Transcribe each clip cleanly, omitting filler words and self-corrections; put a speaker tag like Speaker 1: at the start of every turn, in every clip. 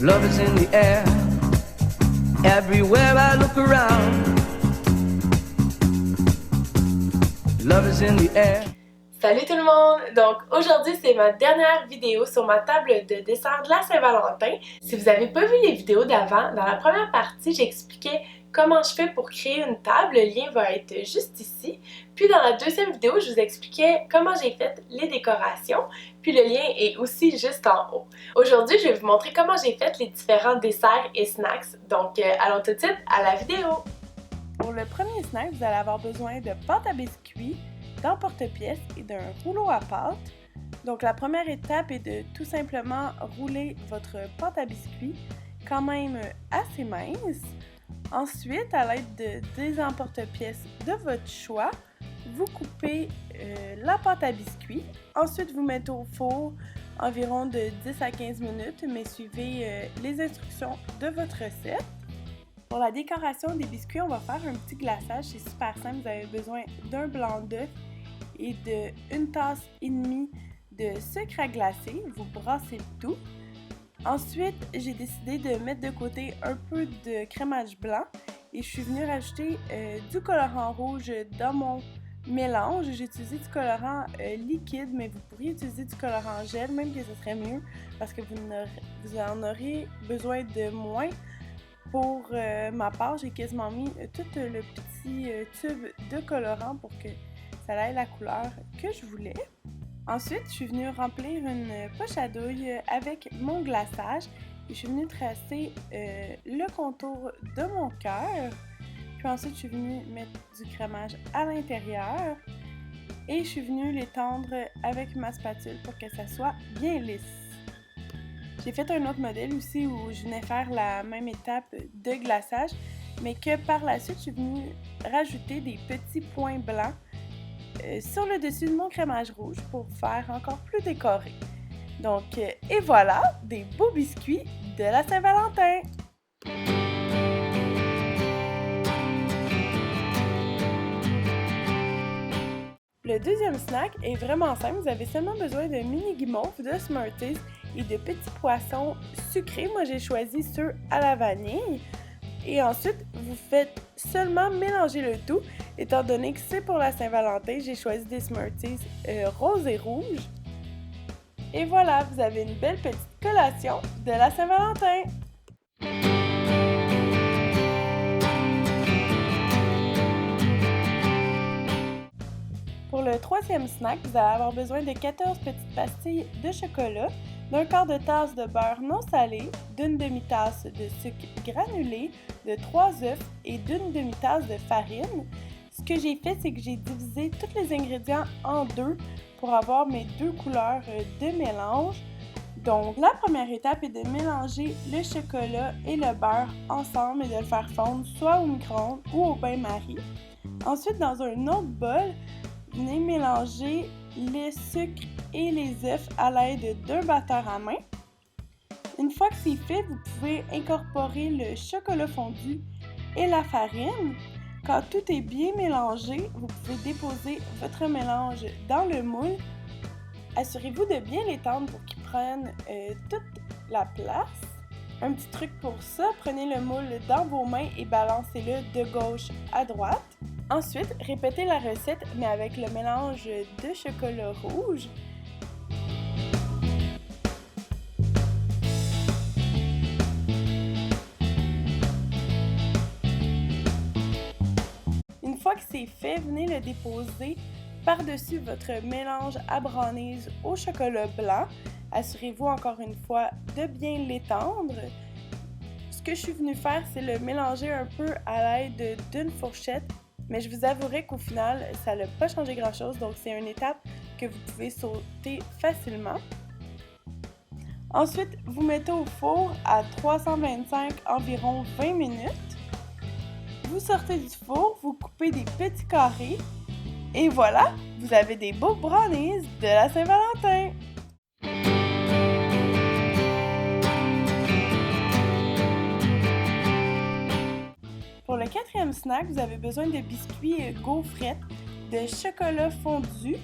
Speaker 1: Love is in the air, everywhere I look around. Love is in the air.
Speaker 2: Salut tout le monde! Donc aujourd'hui c'est ma dernière vidéo sur ma table de dessert de la Saint-Valentin. Si vous n'avez pas vu les vidéos d'avant, dans la première partie j'expliquais comment je fais pour créer une table, le lien va être juste ici. Puis dans la deuxième vidéo je vous expliquais comment j'ai fait les décorations, puis le lien est aussi juste en haut. Aujourd'hui je vais vous montrer comment j'ai fait les différents desserts et snacks, donc allons tout de suite à la vidéo! Pour le premier snack, vous allez avoir besoin de pâte à biscuits, d'emporte-pièce et d'un rouleau à pâte. Donc la première étape est de tout simplement rouler votre pâte à biscuits quand même assez mince. Ensuite, à l'aide des emporte-pièces de votre choix, vous coupez la pâte à biscuits. Ensuite, vous mettez au four environ de 10 à 15 minutes, mais suivez les instructions de votre recette. Pour la décoration des biscuits, on va faire un petit glaçage. C'est super simple. Vous avez besoin d'un blanc d'œuf et d'une tasse et demie de sucre à glacer. Vous brassez le tout. Ensuite, j'ai décidé de mettre de côté un peu de crémage blanc et je suis venue rajouter du colorant rouge dans mon mélange. J'ai utilisé du colorant liquide, mais vous pourriez utiliser du colorant gel, même que ce serait mieux parce que vous en aurez besoin de moins. Pour ma part, j'ai quasiment mis tout le petit tube de colorant pour que ça ait la couleur que je voulais. Ensuite, je suis venue remplir une poche à douille avec mon glaçage et je suis venue tracer le contour de mon cœur. Puis ensuite, je suis venue mettre du crémage à l'intérieur et je suis venue l'étendre avec ma spatule pour que ça soit bien lisse. J'ai fait un autre modèle aussi où je venais faire la même étape de glaçage, mais que par la suite, je suis venue rajouter des petits points blancs sur le dessus de mon crémage rouge pour faire encore plus décoré. Donc, et voilà, des beaux biscuits de la Saint-Valentin! Le deuxième snack est vraiment simple. Vous avez seulement besoin de mini guimauves, de Smarties et de petits poissons sucrés. Moi, j'ai choisi ceux à la vanille. Et ensuite, vous faites seulement mélanger le tout. Étant donné que c'est pour la Saint-Valentin, j'ai choisi des Smarties roses et rouges. Et voilà, vous avez une belle petite collation de la Saint-Valentin. Pour le troisième snack, vous allez avoir besoin de 14 petites pastilles de chocolat, d'un quart de tasse de beurre non salé, d'une demi-tasse de sucre granulé, de 3 œufs et d'une demi-tasse de farine. Ce que j'ai fait, c'est que j'ai divisé tous les ingrédients en deux pour avoir mes deux couleurs de mélange. Donc, la première étape est de mélanger le chocolat et le beurre ensemble et de le faire fondre soit au micro-ondes ou au bain-marie. Ensuite, dans un autre bol, venez mélanger le sucre et les œufs à l'aide d'un batteur à main. Une fois que c'est fait, vous pouvez incorporer le chocolat fondu et la farine. Quand tout est bien mélangé, vous pouvez déposer votre mélange dans le moule. Assurez-vous de bien l'étendre pour qu'il prenne toute la place. Un petit truc pour ça, prenez le moule dans vos mains et balancez-le de gauche à droite. Ensuite, répétez la recette, mais avec le mélange de chocolat rouge. Une fois que c'est fait, venez le déposer par-dessus votre mélange à brownies au chocolat blanc. Assurez-vous encore une fois de bien l'étendre. Ce que je suis venue faire, c'est le mélanger un peu à l'aide d'une fourchette. Mais je vous avouerai qu'au final, ça n'a pas changé grand-chose, donc c'est une étape que vous pouvez sauter facilement. Ensuite, vous mettez au four à 325 environ 20 minutes. Vous sortez du four, vous coupez des petits carrés et voilà, vous avez des beaux brownies de la Saint-Valentin! Pour le quatrième snack, vous avez besoin de biscuits gaufrettes de chocolat fondu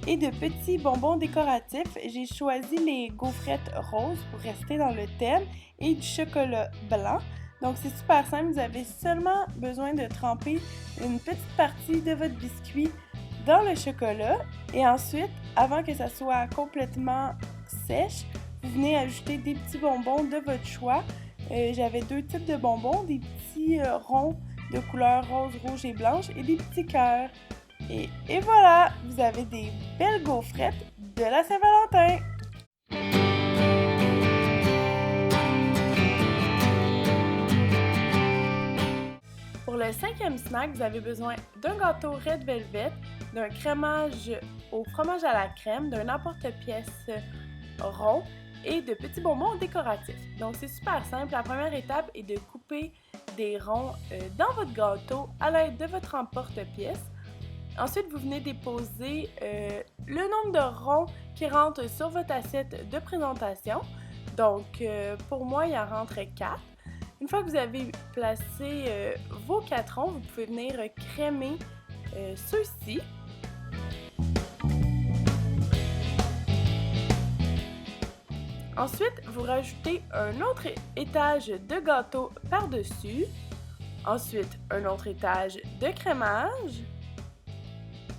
Speaker 2: et de petits bonbons décoratifs. J'ai choisi les gaufrettes roses pour rester dans le thème et du chocolat blanc. Donc c'est super simple, vous avez seulement besoin de tremper une petite partie de votre biscuit dans le chocolat et ensuite, avant que ça soit complètement sèche, vous venez ajouter des petits bonbons de votre choix. J'avais 2 types de bonbons, des petits ronds de couleur rose, rouge et blanche et des petits cœurs. Et voilà, vous avez des belles gaufrettes de la Saint-Valentin! Pour le 5e snack, vous avez besoin d'un gâteau Red Velvet, d'un crémage au fromage à la crème, d'un emporte-pièce rond et de petits bonbons décoratifs. Donc c'est super simple. La première étape est de couper des ronds dans votre gâteau à l'aide de votre emporte-pièce. Ensuite, vous venez déposer le nombre de ronds qui rentrent sur votre assiette de présentation. Donc pour moi, il en rentre 4. Une fois que vous avez placé vos 4 ronds, vous pouvez venir crémer ceux-ci. Ensuite, vous rajoutez un autre étage de gâteau par-dessus. Ensuite, un autre étage de crémage.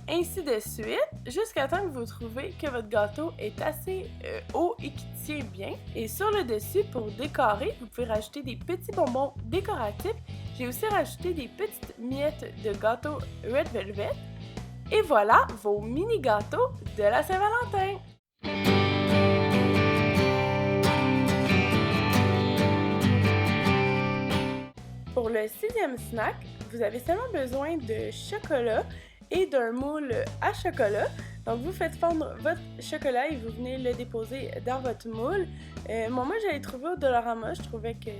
Speaker 2: Ainsi de suite, jusqu'à temps que vous trouvez que votre gâteau est assez haut et qui tient bien. Et sur le dessus, pour décorer, vous pouvez rajouter des petits bonbons décoratifs. J'ai aussi rajouté des petites miettes de gâteau Red Velvet. Et voilà vos mini gâteaux de la Saint-Valentin! Pour le 6e snack, vous avez seulement besoin de chocolat et d'un moule à chocolat. Donc vous faites fondre votre chocolat et vous venez le déposer dans votre moule. Moi je l'ai trouvé au Dollarama, je trouvais que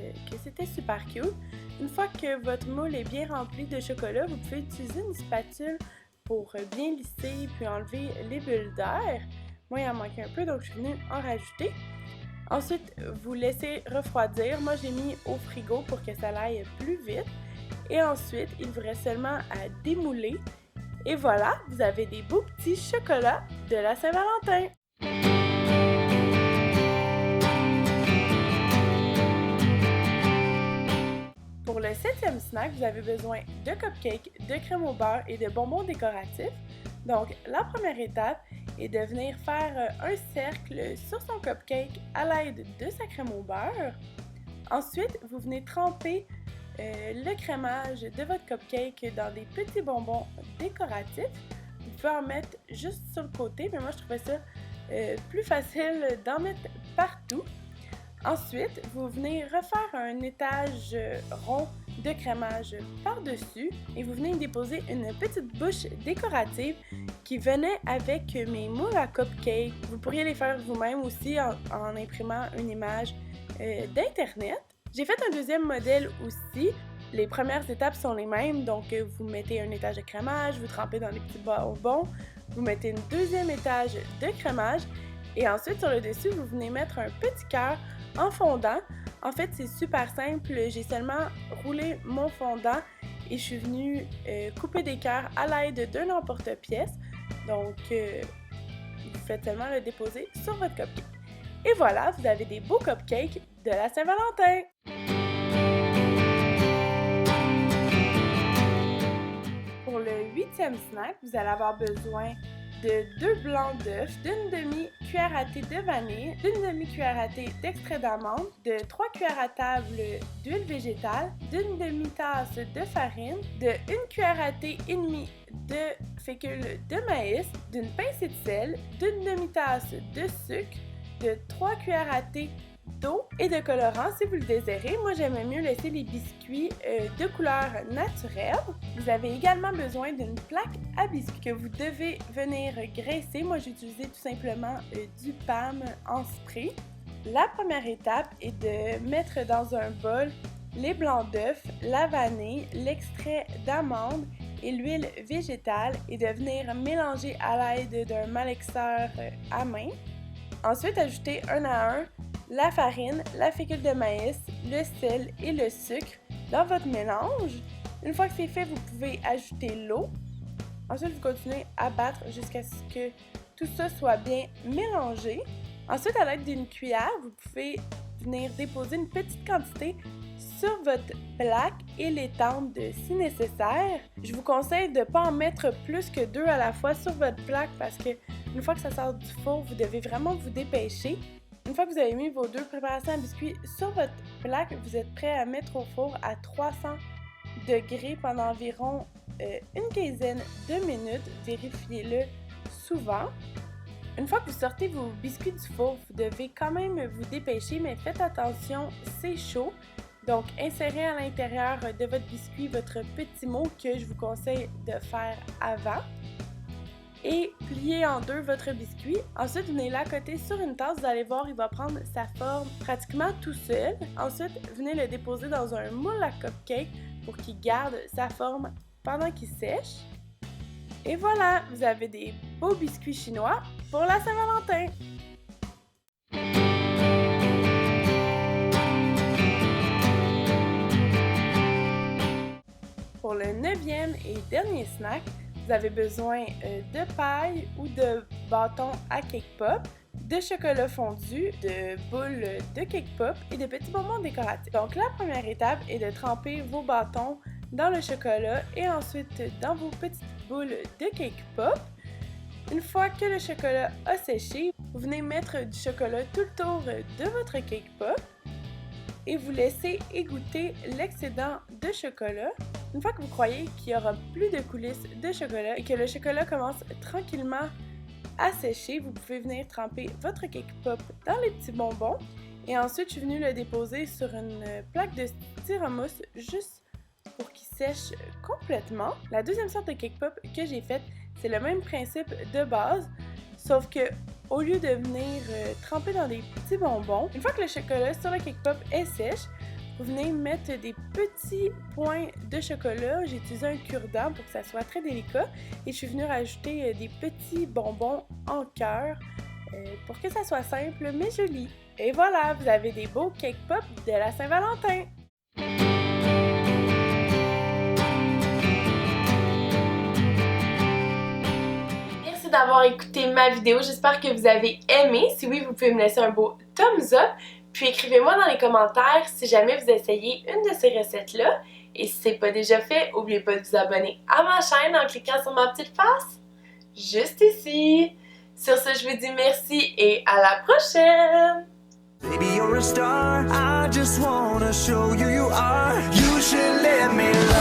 Speaker 2: c'était super cute. Une fois que votre moule est bien rempli de chocolat, vous pouvez utiliser une spatule pour bien lisser puis enlever les bulles d'air. Moi il en manquait un peu donc je suis venue en rajouter. Ensuite, vous laissez refroidir. Moi, j'ai mis au frigo pour que ça aille plus vite. Et ensuite, il vous reste seulement à démouler. Et voilà, vous avez des beaux petits chocolats de la Saint-Valentin! Pour le 7e snack, vous avez besoin de cupcakes, de crème au beurre et de bonbons décoratifs. Donc, la première étape est de venir faire un cercle sur son cupcake à l'aide de sa crème au beurre. Ensuite, vous venez tremper le crémage de votre cupcake dans des petits bonbons décoratifs. Vous pouvez en mettre juste sur le côté, mais moi je trouvais ça plus facile d'en mettre partout. Ensuite, vous venez refaire un étage rond de crémage par-dessus et vous venez déposer une petite bouche décorative qui venait avec mes moules à cupcake. Vous pourriez les faire vous-même aussi en imprimant une image d'internet. J'ai fait un deuxième modèle aussi. Les premières étapes sont les mêmes, donc vous mettez un étage de crémage, vous trempez dans les petits bonbons, vous mettez une deuxième étage de crémage et ensuite sur le dessus, vous venez mettre un petit cœur en fondant. En fait, c'est super simple, j'ai seulement roulé mon fondant et je suis venue couper des cœurs à l'aide d'un emporte-pièce. Donc, vous faites seulement le déposer sur votre cupcake. Et voilà, vous avez des beaux cupcakes de la Saint-Valentin! Pour le 8e snack, vous allez avoir besoin de 2 blancs d'œufs, d'une demi-cuillère à thé de vanille, d'une demi-cuillère à thé d'extrait d'amande, de 3 cuillères à table d'huile végétale, d'une demi-tasse de farine, de 1 cuillère à thé et demie de fécule de maïs, d'une pincée de sel, d'une demi-tasse de sucre, de 3 cuillères à thé d'eau et de colorant si vous le désirez. Moi, j'aimais mieux laisser les biscuits de couleur naturelle. Vous avez également besoin d'une plaque à biscuits que vous devez venir graisser. Moi, j'ai utilisé tout simplement du PAM en spray. La première étape est de mettre dans un bol les blancs d'œufs, la vanille, l'extrait d'amande et l'huile végétale et de venir mélanger à l'aide d'un malaxeur à main. Ensuite, ajoutez un à un la farine, la fécule de maïs, le sel et le sucre dans votre mélange. Une fois que c'est fait, vous pouvez ajouter l'eau. Ensuite, vous continuez à battre jusqu'à ce que tout ça soit bien mélangé. Ensuite, à l'aide d'une cuillère, vous pouvez venir déposer une petite quantité sur votre plaque et l'étendre si nécessaire. Je vous conseille de ne pas en mettre plus que 2 à la fois sur votre plaque parce que une fois que ça sort du four, vous devez vraiment vous dépêcher. Une fois que vous avez mis vos 2 préparations à biscuits sur votre plaque, vous êtes prêt à mettre au four à 300 degrés pendant environ une quinzaine de minutes. Vérifiez-le souvent. Une fois que vous sortez vos biscuits du four, vous devez quand même vous dépêcher, mais faites attention, c'est chaud. Donc, insérez à l'intérieur de votre biscuit votre petit mot que je vous conseille de faire avant. Et pliez en 2 votre biscuit. Ensuite, venez l'accoter sur une tasse. Vous allez voir, il va prendre sa forme pratiquement tout seul. Ensuite, venez le déposer dans un moule à cupcake pour qu'il garde sa forme pendant qu'il sèche. Et voilà, vous avez des beaux biscuits chinois pour la Saint-Valentin! Pour le 9e et dernier snack, vous avez besoin de paille ou de bâton à cake pop, de chocolat fondu, de boules de cake pop et de petits bonbons décoratifs. Donc la première étape est de tremper vos bâtons dans le chocolat et ensuite dans vos petites boules de cake pop. Une fois que le chocolat a séché, vous venez mettre du chocolat tout le tour de votre cake pop et vous laissez égoutter l'excédent de chocolat. Une fois que vous croyez qu'il n'y aura plus de coulisses de chocolat et que le chocolat commence tranquillement à sécher, vous pouvez venir tremper votre cake pop dans les petits bonbons et ensuite je suis venue le déposer sur une plaque de styromousse juste pour qu'il sèche complètement. La deuxième sorte de cake pop que j'ai faite, c'est le même principe de base, sauf que au lieu de venir tremper dans des petits bonbons, une fois que le chocolat sur le cake pop est sèche, vous venez mettre des petits points de chocolat. J'ai utilisé un cure-dent pour que ça soit très délicat et je suis venue rajouter des petits bonbons en cœur pour que ça soit simple mais joli. Et voilà, vous avez des beaux cake pop de la Saint-Valentin! Merci d'avoir écouté ma vidéo, j'espère que vous avez aimé. Si oui, vous pouvez me laisser un beau thumbs up. Puis écrivez-moi dans les commentaires si jamais vous essayez une de ces recettes-là. Et si ce n'est pas déjà fait, n'oubliez pas de vous abonner à ma chaîne en cliquant sur ma petite face, juste ici. Sur ce, je vous dis merci et à la prochaine!
Speaker 3: Baby, you're a star. I just wanna show you you are. You should let me love.